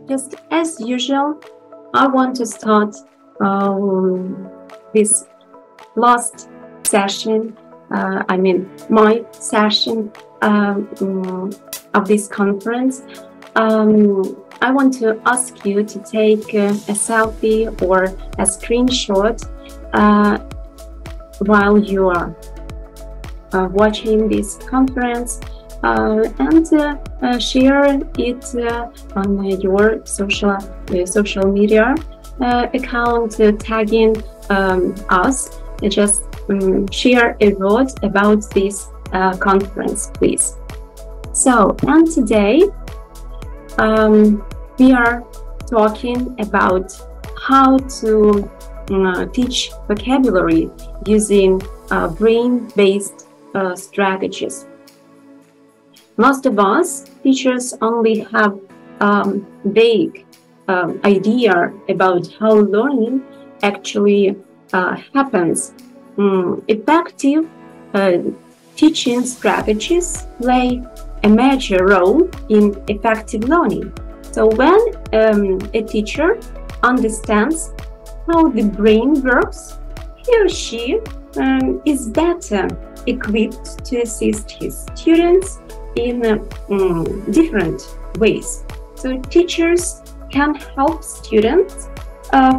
Just as usual, I want to start this last session, my session of this conference. I want to ask you to take a selfie or a screenshot while you are watching this conference and share it on your social media account, tagging us. Just share a word about this conference, please. So, and today we are talking about how to teach vocabulary using brain-based strategies. Most of us teachers only have vague idea about how learning actually happens. Effective teaching strategies play a major role in effective learning. So when a teacher understands how the brain works, he or she is better equipped to assist his students in different ways. So teachers can help students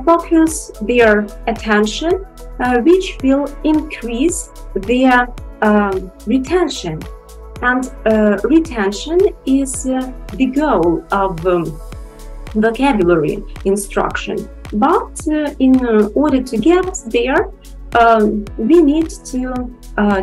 focus their attention, which will increase their retention. And retention is the goal of vocabulary instruction. But in order to get there, we need to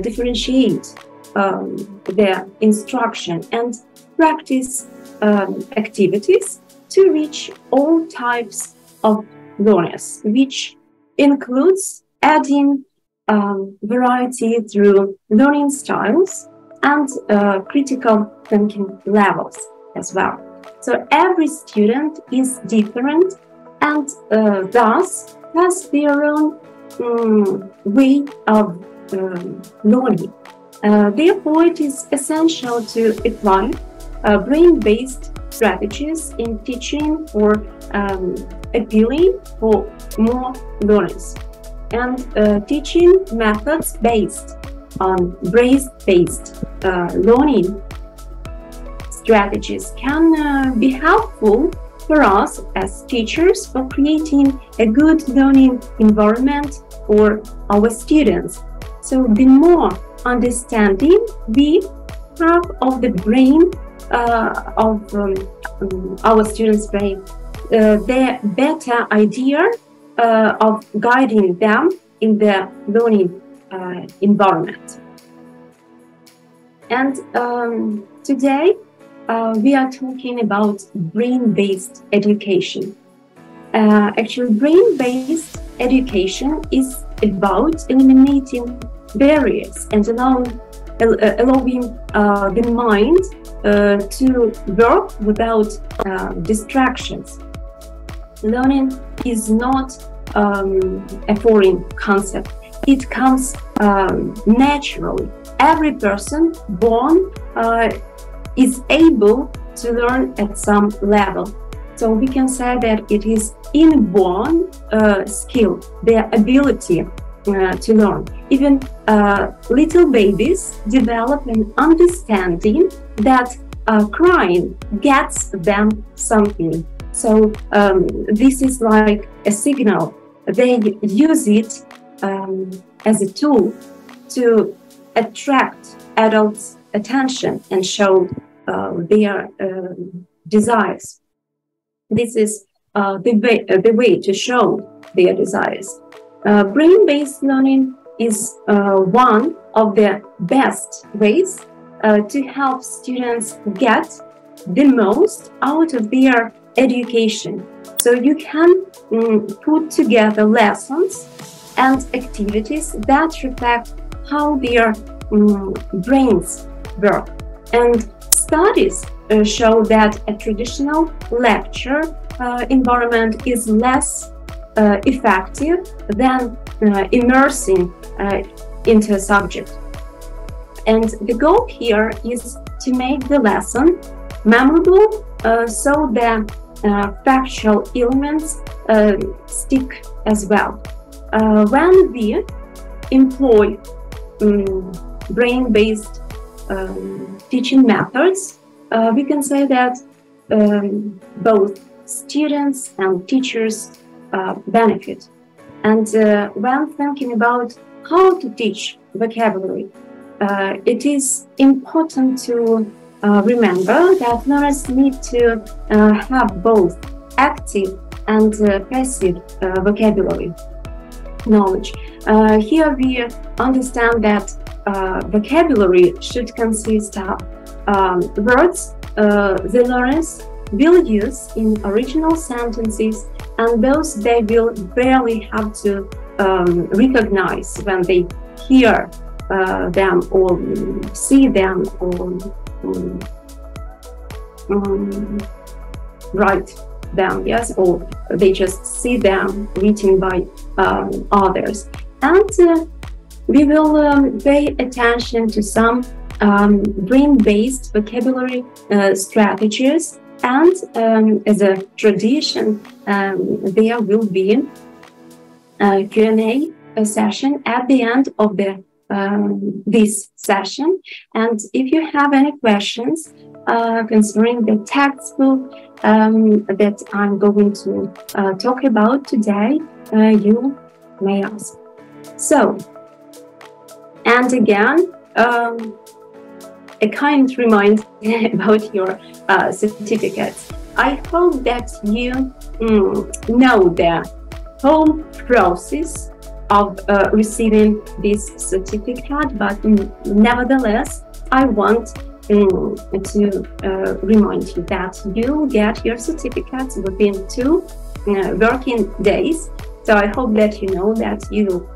differentiate the instruction and practice activities to reach all types of learners, which includes adding variety through learning styles and critical thinking levels as well. So every student is different and thus has their own way of learning. Therefore, it is essential to apply brain-based strategies in teaching for appealing for more learners. And teaching methods based on brain-based learning strategies can be helpful for us as teachers for creating a good learning environment for our students. So the more understanding we have of the brain of our students' brain, the better idea of guiding them in the learning environment. And today we are talking about brain-based education. Actually, brain-based education is about eliminating barriers and allowing the mind to work without distractions. Learning is not a foreign concept. It comes naturally. Every person born is able to learn at some level. So we can say that it is inborn skill, the ability to learn. Even little babies develop an understanding that crying gets them something. So this is like a signal. They use it as a tool to attract adults' attention and show their desires. This is the way to show their desires. Brain-based learning is one of the best ways to help students get the most out of their education. So you can put together lessons and activities that reflect how their brains work. And studies show that a traditional lecture environment is less effective than immersing into a subject. And the goal here is to make the lesson memorable so the factual elements stick as well. When we employ brain-based teaching methods, we can say that both students and teachers benefit. And when thinking about how to teach vocabulary, it is important to remember that learners need to have both active and passive vocabulary knowledge. Here we understand that vocabulary should consist of words the learners will use in original sentences, and those they will barely have to recognize when they hear them or see them or write them, yes, or they just see them written by others. And we will pay attention to some brain-based vocabulary strategies, and as a tradition, there will be a Q&A session at the end of this session. And if you have any questions concerning the textbook that I'm going to talk about today, you may ask. So, and again, a kind reminder about your certificates. I hope that you know the whole process of receiving this certificate, but nevertheless, I want to remind you that you get your certificates within 2 working days. So I hope that you know that you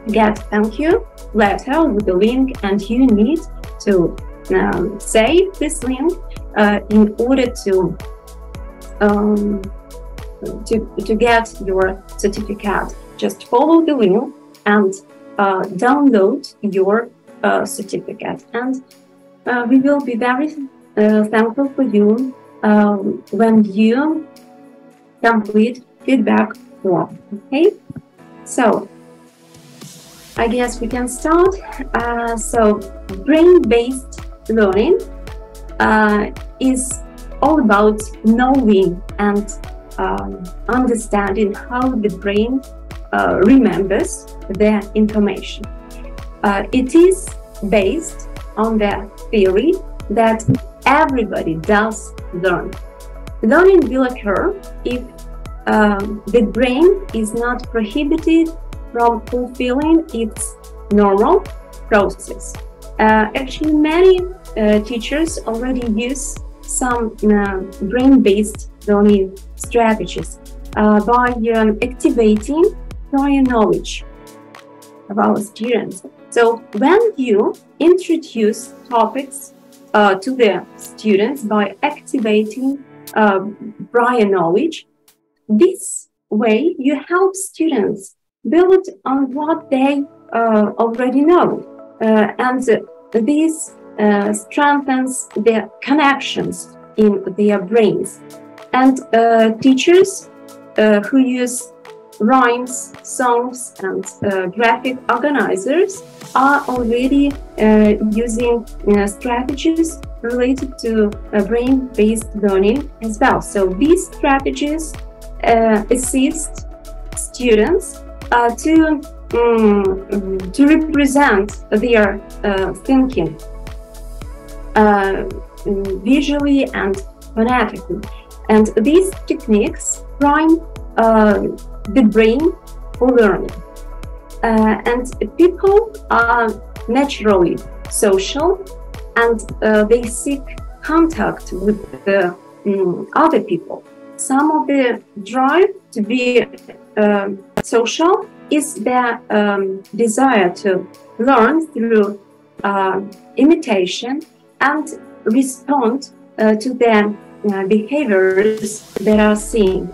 get thank you letter with the link, and you need to save this link in order to get your certificate. Just follow the link and download your certificate, and we will be very thankful for you when you complete feedback form. Okay, so I guess we can start. So brain-based learning is all about knowing and understanding how the brain remembers the information. It is based on the theory that everybody does learn. Learning will occur if the brain is not prohibited from fulfilling its normal process. Actually, many teachers already use some brain-based learning strategies by activating prior knowledge of our students. So when you introduce topics to the students by activating prior knowledge, this way you help students build on what they already know, and this strengthens the connections in their brains. And teachers who use rhymes, songs, and graphic organizers are already using strategies related to brain-based learning as well. So these strategies assist students to represent their thinking visually and phonetically. And these techniques prime the brain for learning. And people are naturally social, and they seek contact with other people. Some of the drive to be social is their desire to learn through imitation and respond to the behaviors that are seen.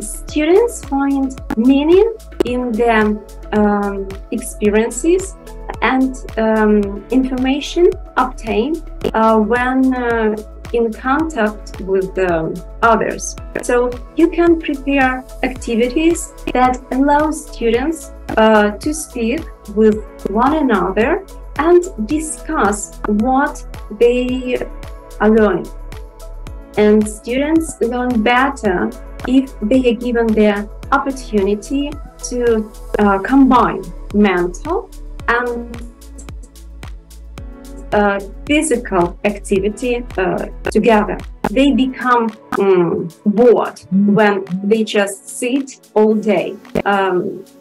Students find meaning in their experiences and information obtained when in contact with others. So you can prepare activities that allow students to speak with one another and discuss what they are learning. And students learn better if they are given the opportunity to combine mental and physical activity together. They become bored when they just sit all day.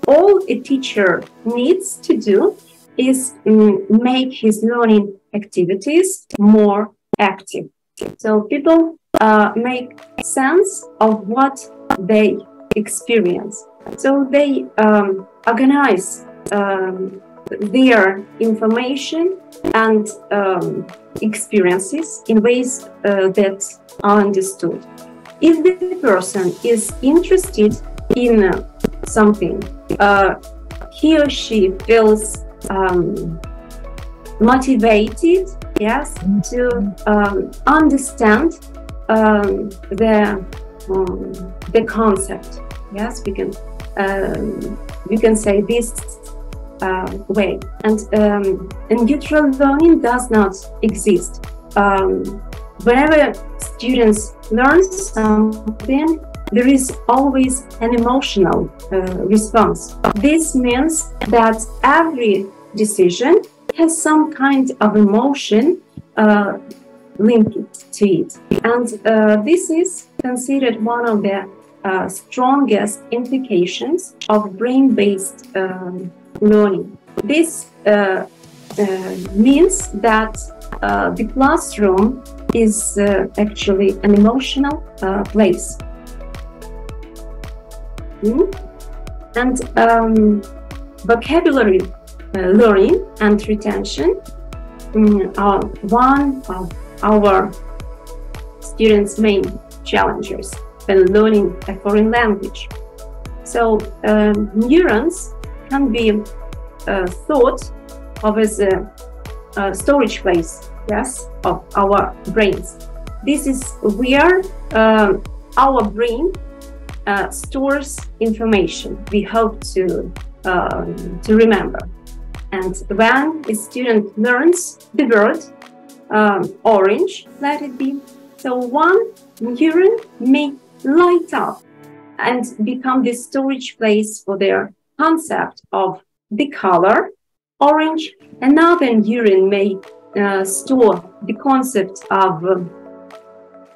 All a teacher needs to do is make his learning activities more active. So people make sense of what they experience. So they organize their information and experiences in ways that are understood. If the person is interested in something, he or she feels motivated, yes, to understand the concept. Yes, we can say this way. And neutral learning does not exist. Whenever students learn something, there is always an emotional response. This means that every decision has some kind of emotion linked to it. And this is considered one of the strongest implications of brain-based learning. This means that the classroom is actually an emotional place. And vocabulary learning and retention are one of our students' main challenges when learning a foreign language. So neurons can be thought of as a storage place, yes, of our brains. This is where our brain stores information we hope to remember. And when a student learns the word orange, let it be, so one neuron may light up and become the storage place for their concept of the color orange. Another neuron may store the concept of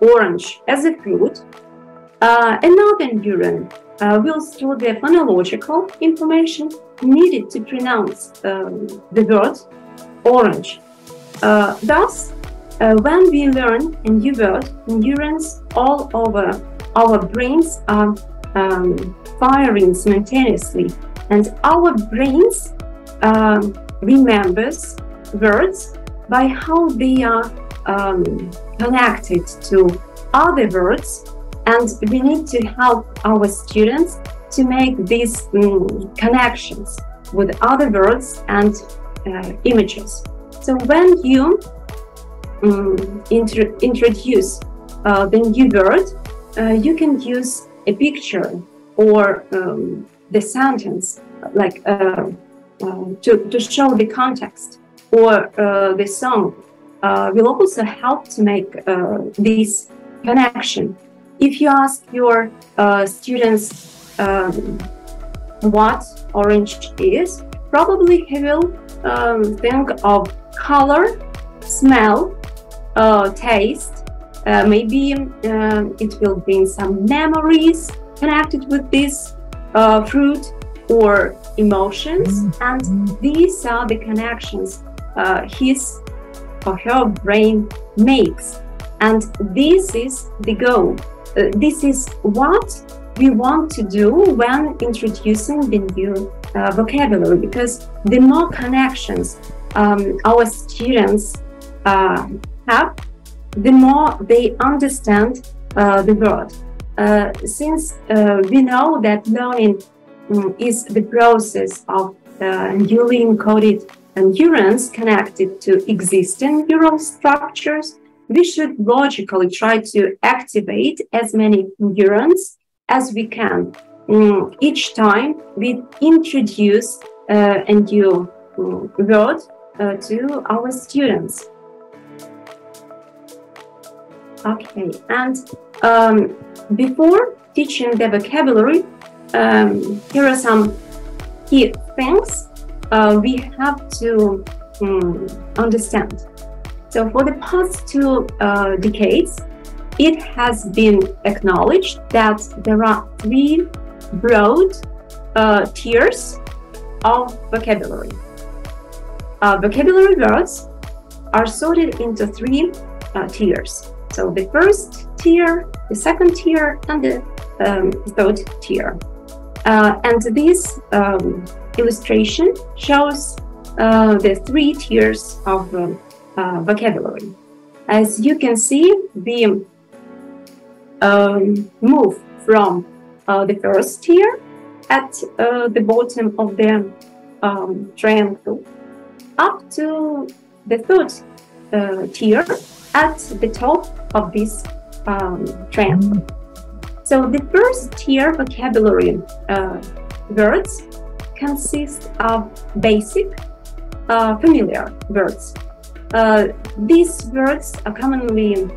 orange as a fruit. Another neuron will store the phonological information needed to pronounce the word orange. Thus, when we learn a new word, neurons all over our brains are firing simultaneously, and our brains remembers words by how they are connected to other words, and we need to help our students to make these connections with other words and images. So when you introduce the new word, you can use a picture or the sentence, like to show the context, or the song will also help to make this connection. If you ask your students what orange is, probably he will think of color, smell, taste. Maybe it will bring some memories connected with this fruit or emotions, and these are the connections his or her brain makes. And this is the goal. This is what we want to do when introducing the new vocabulary, because the more connections our students have, the more they understand the word. Since we know that learning is the process of newly encoded neurons connected to existing neural structures, we should logically try to activate as many neurons as we can each time we introduce a new word to our students. Okay, and before teaching the vocabulary, here are some key things we have to understand. So for the past 2 decades, it has been acknowledged that there are 3 broad tiers of vocabulary. Vocabulary words are sorted into 3 tiers. So the first tier, the second tier, and the third tier. And this illustration shows the 3 tiers of vocabulary. As you can see, we move from the first tier at the bottom of the triangle up to the third tier at the top of this triangle. So the first tier vocabulary words consist of basic, familiar words. These words are commonly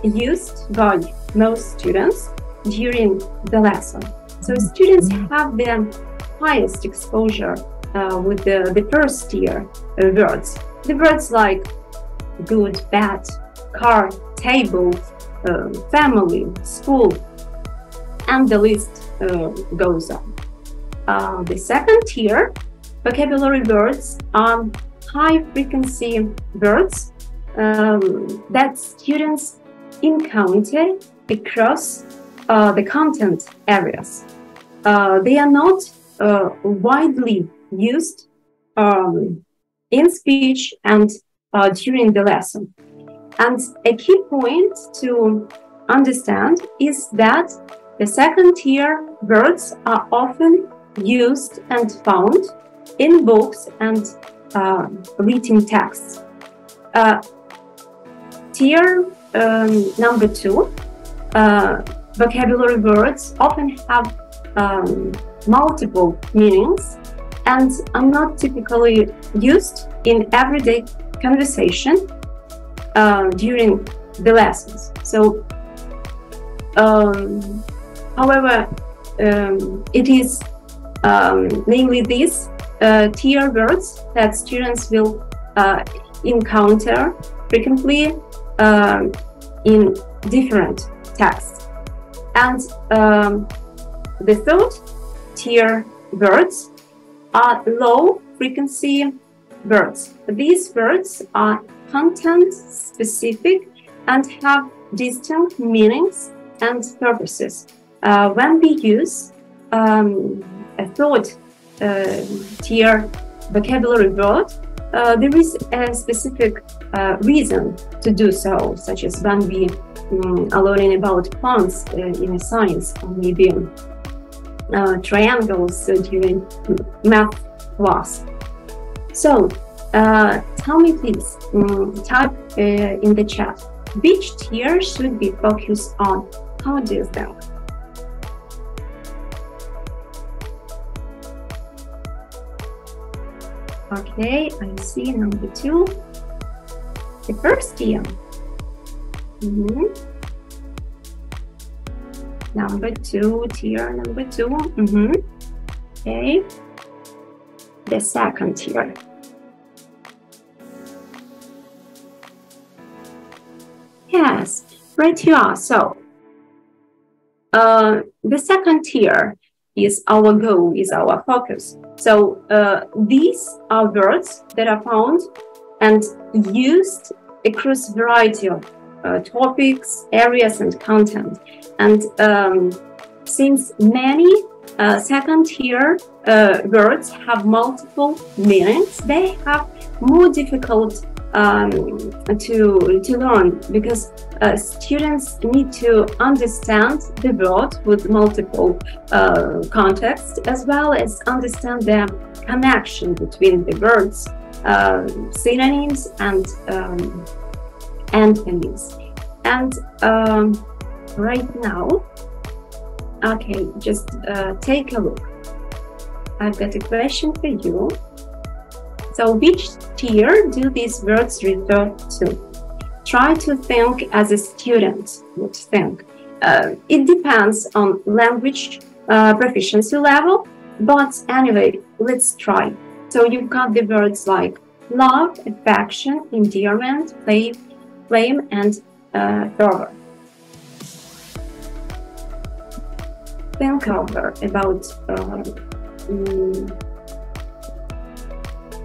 used by most students during the lesson. So students have the highest exposure with the first tier words. The words like good, bad, car, table, family, school, and the list goes on. The second tier vocabulary words are high-frequency words that students encounter across the content areas. They are not widely used in speech and during the lesson. And a key point to understand is that the second tier words are often used and found in books and written texts. Tier number 2, vocabulary words often have multiple meanings and are not typically used in everyday conversation during the lessons. So, however, it is namely these tier words that students will encounter frequently in different texts. And the third tier words are low frequency words. These words are content specific and have distinct meanings and purposes. When we use a third tier vocabulary word, there is a specific reason to do so, such as when we are learning about plants in a science, or maybe triangles during math class. So, tell me please, type in the chat, which tier should we focus on? How do you think? Okay, I see number 2. The first tier. Number 2, tier number 2. Okay. The second tier. Yes, right you are. So, the second tier is our goal, is our focus. So these are words that are found and used across a variety of topics, areas, and content. And since many second-tier words have multiple meanings, they have more difficult to learn, because students need to understand the word with multiple contexts, as well as understand the connection between the words, synonyms, antonyms. And right now, okay, just take a look. I've got a question for you. So which tier do these words refer to? Try to think as a student would think. It depends on language proficiency level, but anyway, let's try. So you've got the words like love, affection, endearment, flame, and fervor. Think over about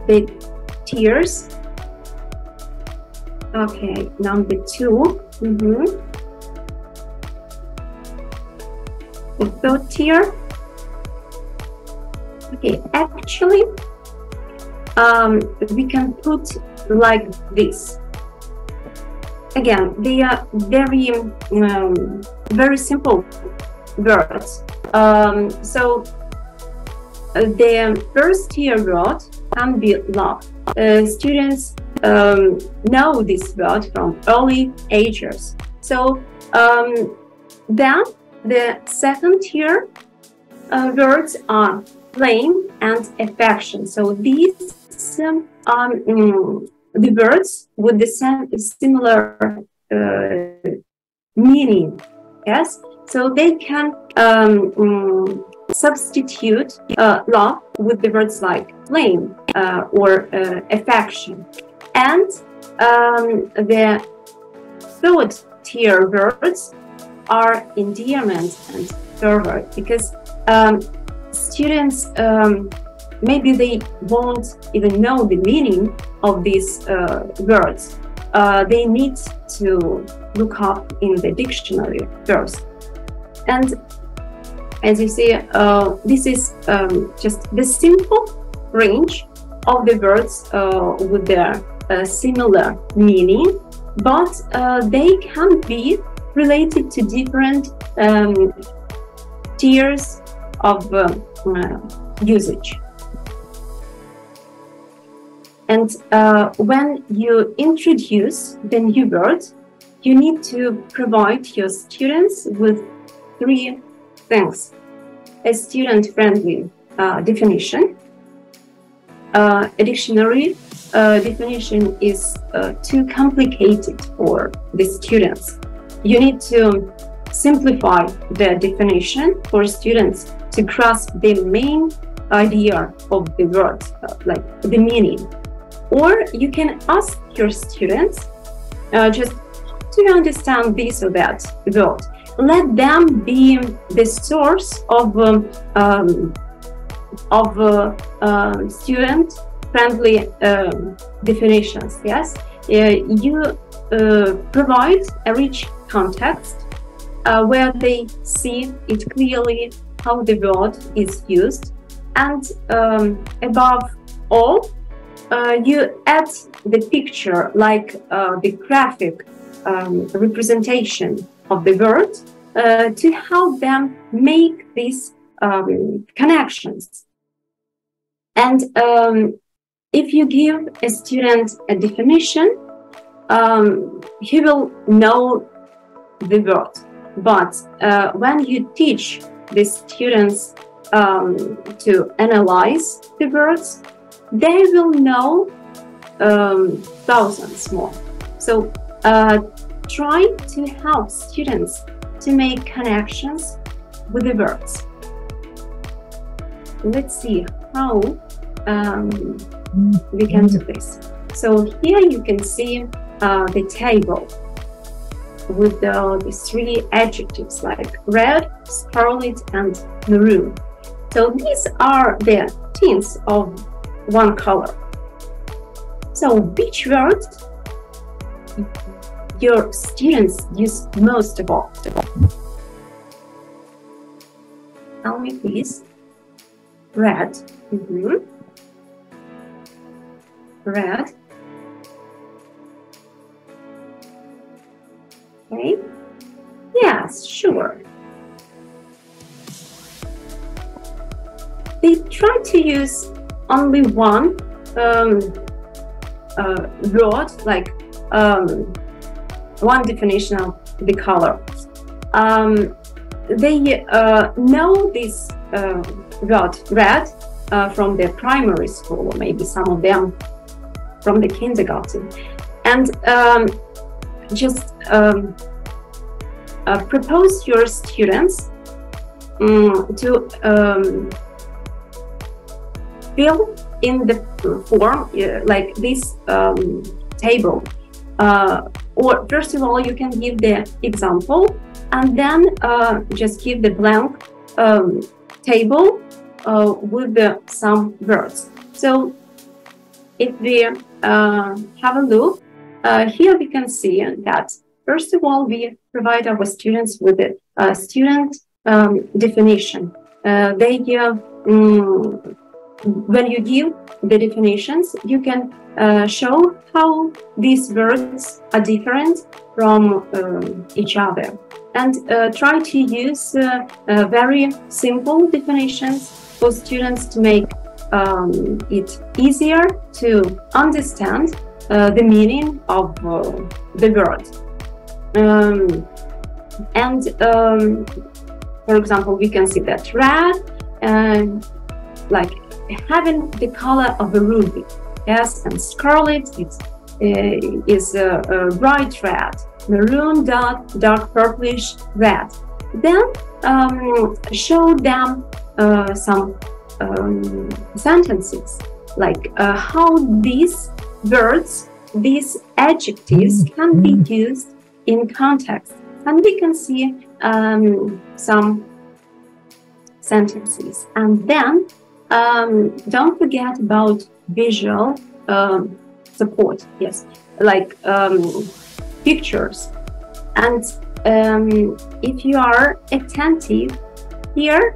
the tiers. Okay, number 2. The third tier. Okay, actually, we can put like this. Again, they are very simple words. So the first tier word can be love. Students know this word from early ages. So then the second tier words are flame and affection. So these are the words with the similar meaning. Yes, so they can substitute love with the words like flame or affection. And the third tier words are endearment and fervor, because students maybe they won't even know the meaning of these words. They need to look up in the dictionary first. And as you see, this is just the simple range of the words with their similar meaning, but they can be related to different tiers of usage. And when you introduce the new word, you need to provide your students with 3 things: a student-friendly definition. A dictionary definition is too complicated for the students. You need to simplify the definition for students to grasp the main idea of the word, like the meaning. Or you can ask your students just to understand this or that word. Let them be the source of student-friendly definitions. Yes, you provide a rich context where they see it clearly how the word is used, and above all, you add the picture, like the graphic representation of the word, to help them make these connections. And if you give a student a definition, he will know the word. But when you teach the students to analyze the words, they will know thousands more. So try to help students to make connections with the words. Let's see how we can do this. So here you can see the table with the 3 adjectives like red, scarlet, and maroon. So these are the tints of one color. So which word your students use most of all? Tell me please. Red. Red. Okay. Yes, sure. They try to use only one word, like one definition of the color. They know this word red from their primary school, or maybe some of them from the kindergarten, and just propose your students to fill in the form like this table. Or first of all, you can give the example, and then just give the blank table with some words. So if we have a look, here we can see that first of all, we provide our students with a student definition. They give, when you give the definitions, you can show how these words are different from each other, and try to use very simple definitions for students to make it easier to understand the meaning of the word. For example, we can see that red, like having the color of a ruby, yes, and scarlet is a bright red, maroon dark purplish red. Then show them some sentences, like how these words, these adjectives can be used in context, and we can see some sentences. And then don't forget about visual support, yes, like pictures. And if you are attentive here,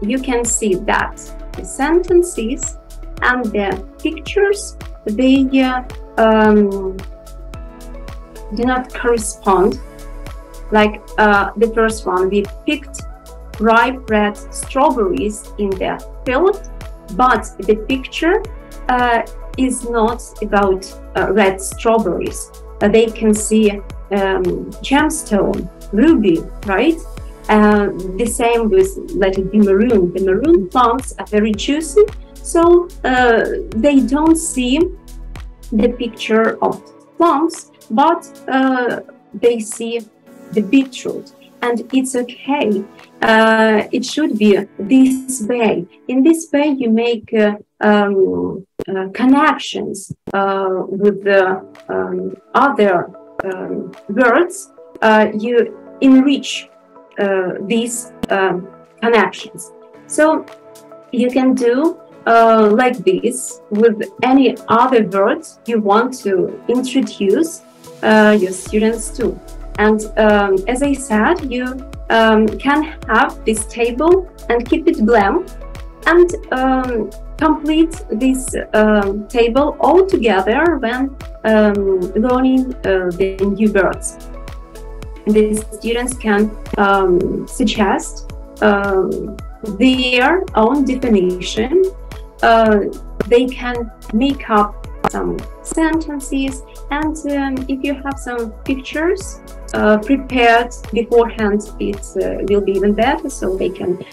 you can see that the sentences and the pictures, they do not correspond. Like the first one, we picked ripe red strawberries in the field, but the picture is not about red strawberries. They can see gemstone, ruby, right? The same with, let it be maroon. The maroon plants are very juicy, so they don't see the picture of plants, but they see the beetroot, and it's okay. It should be this way. In this way, you make connections with the other words. You enrich these connections. So you can do like this with any other words you want to introduce your students to. And as I said, you can have this table and keep it blank, and complete this table all together when learning the new words. The students can suggest their own definition. They can make up some sentences, and if you have some pictures prepared beforehand, it will be even better, so they can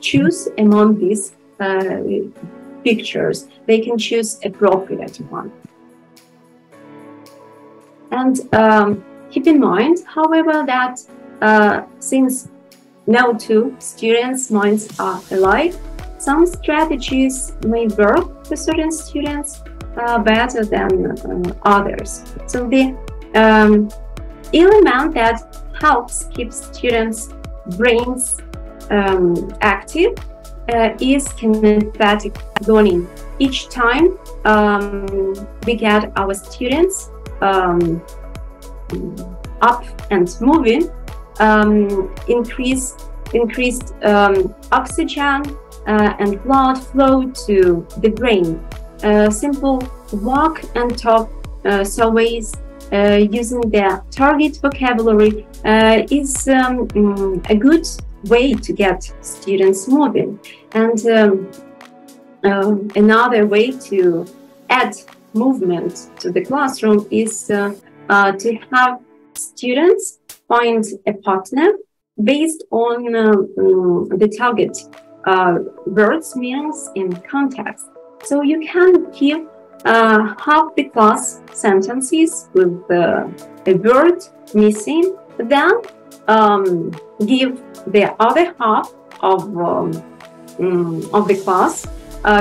choose among these pictures. They can choose appropriate one. And keep in mind, however, that since no two students' minds are alike, some strategies may work for certain students better than others. So the element that helps keep students' brains active is kinesthetic learning. Each time we get our students up and moving, increased oxygen and blood flow to the brain. Simple walk and talk surveys using the target vocabulary is a good way to get students moving. And another way to add movement to the classroom is to have students find a partner based on the target words, meanings, and context. So you can give half the class sentences with a word missing, then give the other half of the class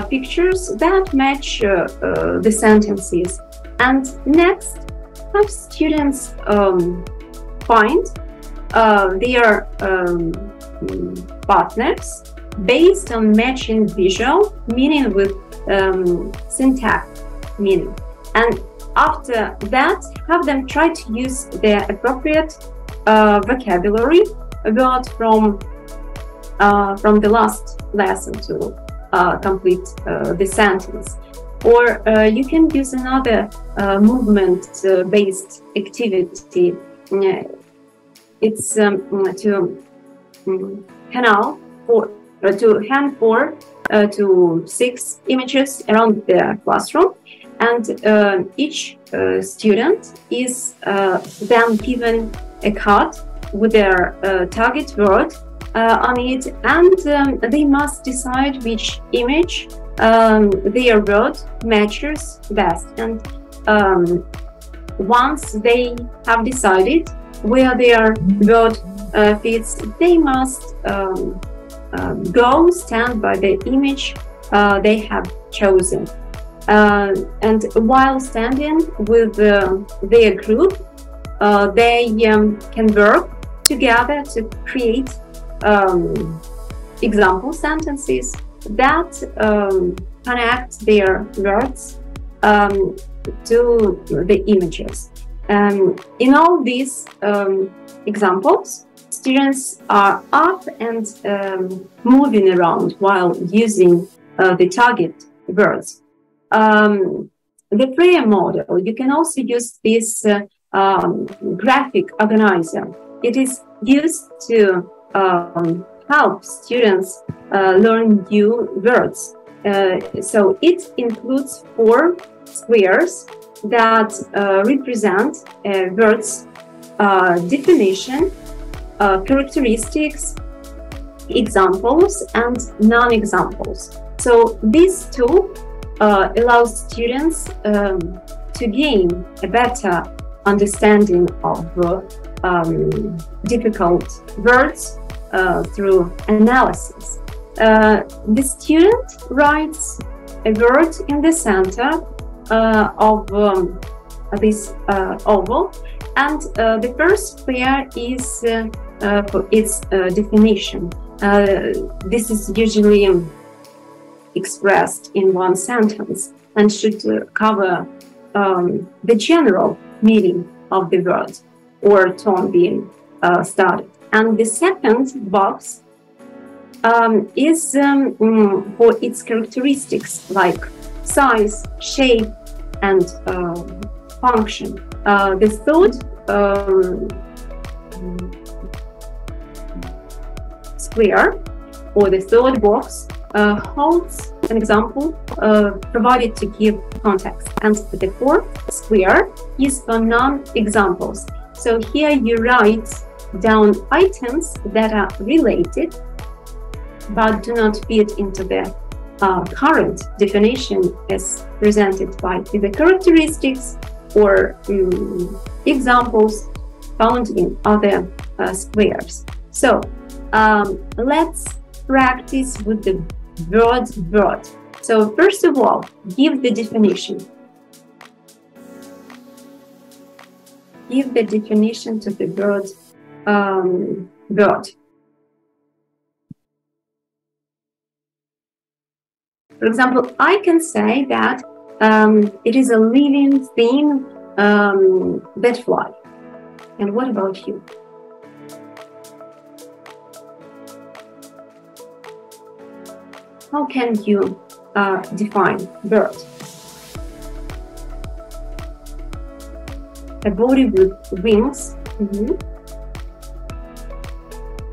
pictures that match the sentences. And next, have students find their partners based on matching visual meaning with syntax meaning. And after that, have them try to use the appropriate vocabulary word from the last lesson to complete the sentence. Or you can use another movement-based activity. It's to hand 4 to 6 images around the classroom, and each student is then given a card with their target word on it, and they must decide which image their word matches best. And once they have decided where their word fits, they must go stand by the image they have chosen. And while standing with their group, they can work together to create example sentences that connect their words to the images. In all these examples, students are up and moving around while using the target words. The prayer model, you can also use this graphic organizer. It is used to help students learn new words. So it includes 4 squares that represent words definition, characteristics, examples, and non-examples. So this tool allows students to gain a better understanding of difficult words through analysis. The student writes a word in the center of this oval, and the first square is for its definition. This is usually expressed in one sentence and should cover the general meaning of the word or tone being started. And the second box is for its characteristics like size, shape, and function. The third square or the third box holds an example provided to give context, and the fourth square is for non-examples. So here you write down items that are related but do not fit into the current definition as presented by the characteristics or examples found in other squares. So let's practice with the word. So first of all, give the definition. Give the definition to the word word. For example, I can say that it is a living thing that flies. And what about you? How can you define bird? A body with wings.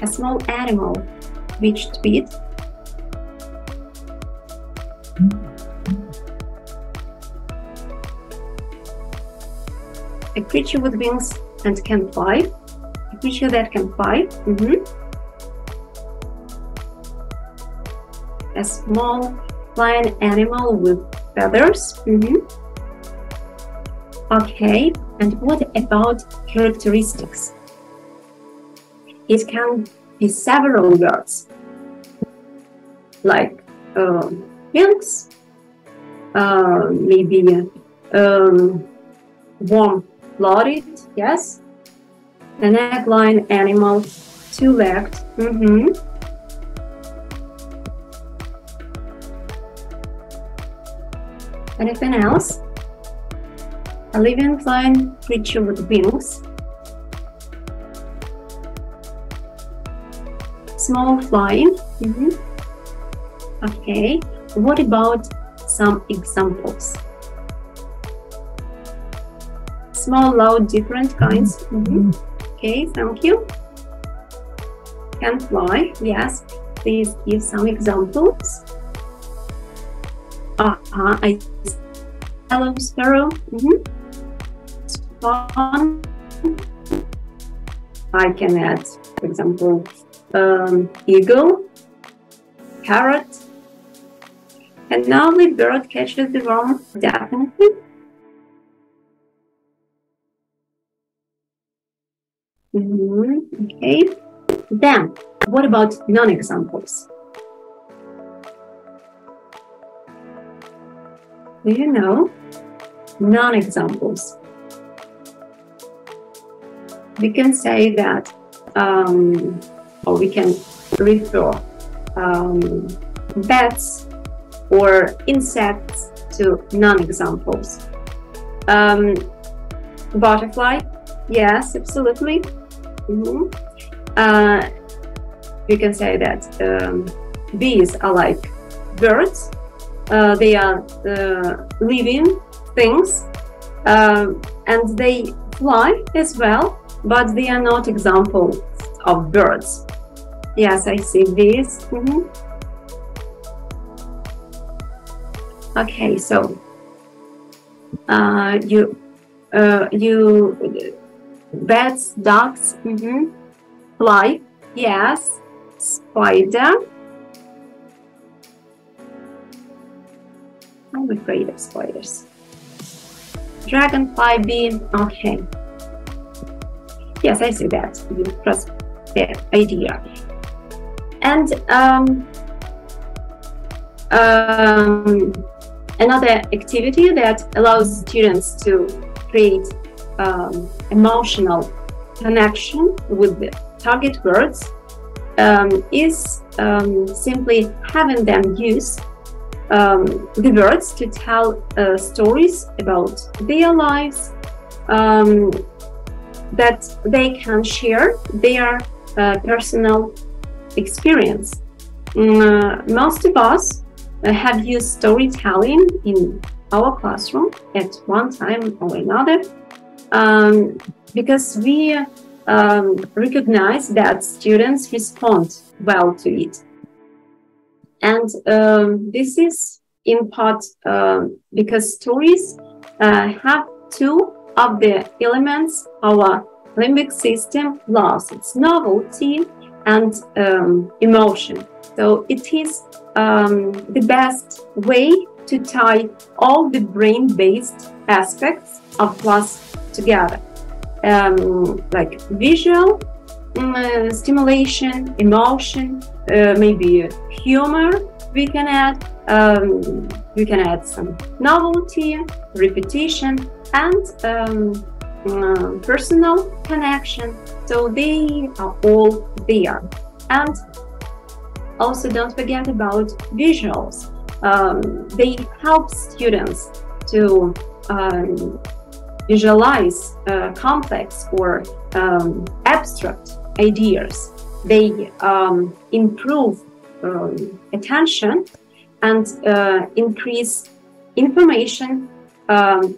A small animal, which feet. a creature with wings and can fly. A creature that can fly. A small flying animal with feathers. Okay, and what about characteristics? It can be several words, like wings, maybe warm-blooded, yes, an egg-laying animal, two-legged. Anything else? A living flying creature with wings. Small flying. Okay. What about some examples? Small, loud, different kinds. Okay, thank you. Can fly. Yes. Please give some examples. I hello sparrow. Swan. I can add, for example, eagle, parrot. And now the bird catches the worm, definitely. Okay. Then, what about non-examples? Do you know? Non-examples. We can say that, or we can refer bats or insects to non-examples. Butterfly, yes, absolutely. You can say that bees are like birds. They are living things, and they fly as well, but they are not examples of birds. Yes, I see this. Okay, so bats, ducks, fly, yes, spider. I'm afraid of spiders. Dragonfly, bee, okay. Yes, I see that. You trust the idea. And another activity that allows students to create emotional connection with the target words is simply having them use the words to tell stories about their lives, that they can share their personal experience. Most of us have used storytelling in our classroom at one time or another, because we recognize that students respond well to it. And this is in part because stories have two of the elements our limbic system loves. It's novelty and emotion. So it is the best way to tie all the brain-based aspects of class together, like visual stimulation, emotion, maybe humor. We can add some novelty, repetition, and personal connection. So they are all there. And also don't forget about visuals. They help students to visualize complex or abstract ideas. They improve attention and increase information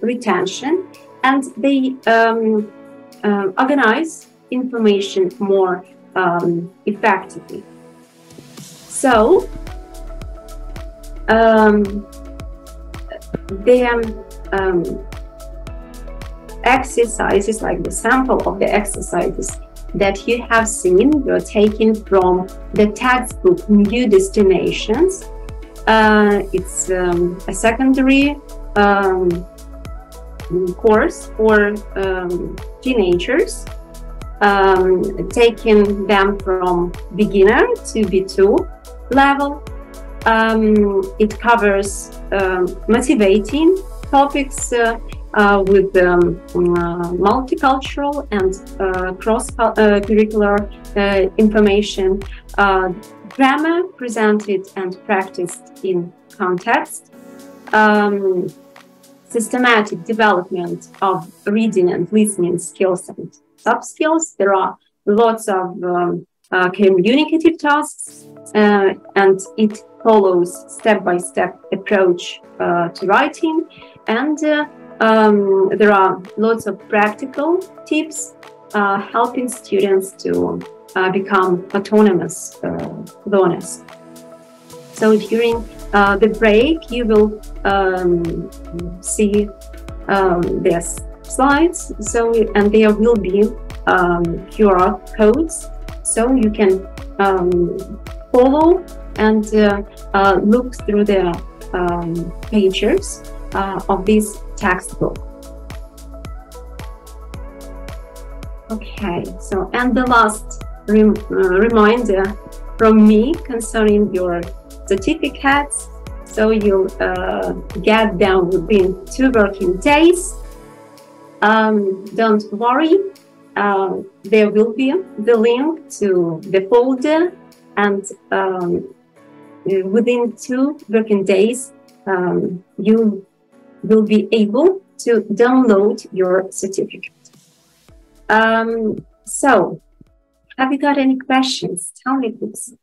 retention, and they organize information more effectively. So exercises, like the sample of the exercises that you have seen, you're taking from the textbook New Destinations. It's a secondary course for teenagers, taking them from beginner to B2 level. It covers motivating topics with multicultural and cross-curricular information, grammar presented and practiced in context, systematic development of reading and listening skills and soft skills. There are lots of communicative tasks, and it follows step-by-step approach to writing, and there are lots of practical tips helping students to become autonomous learners. So during the break, you will see these slides. So, and there will be QR codes, so you can follow and look through the pages of this textbook. Okay, so, and the last reminder from me concerning your certificates. So you'll get them within 2 working days. Don't worry, there will be the link to the folder, and within 2 working days, you will be able to download your certificate. So, have you got any questions? Tell me, please.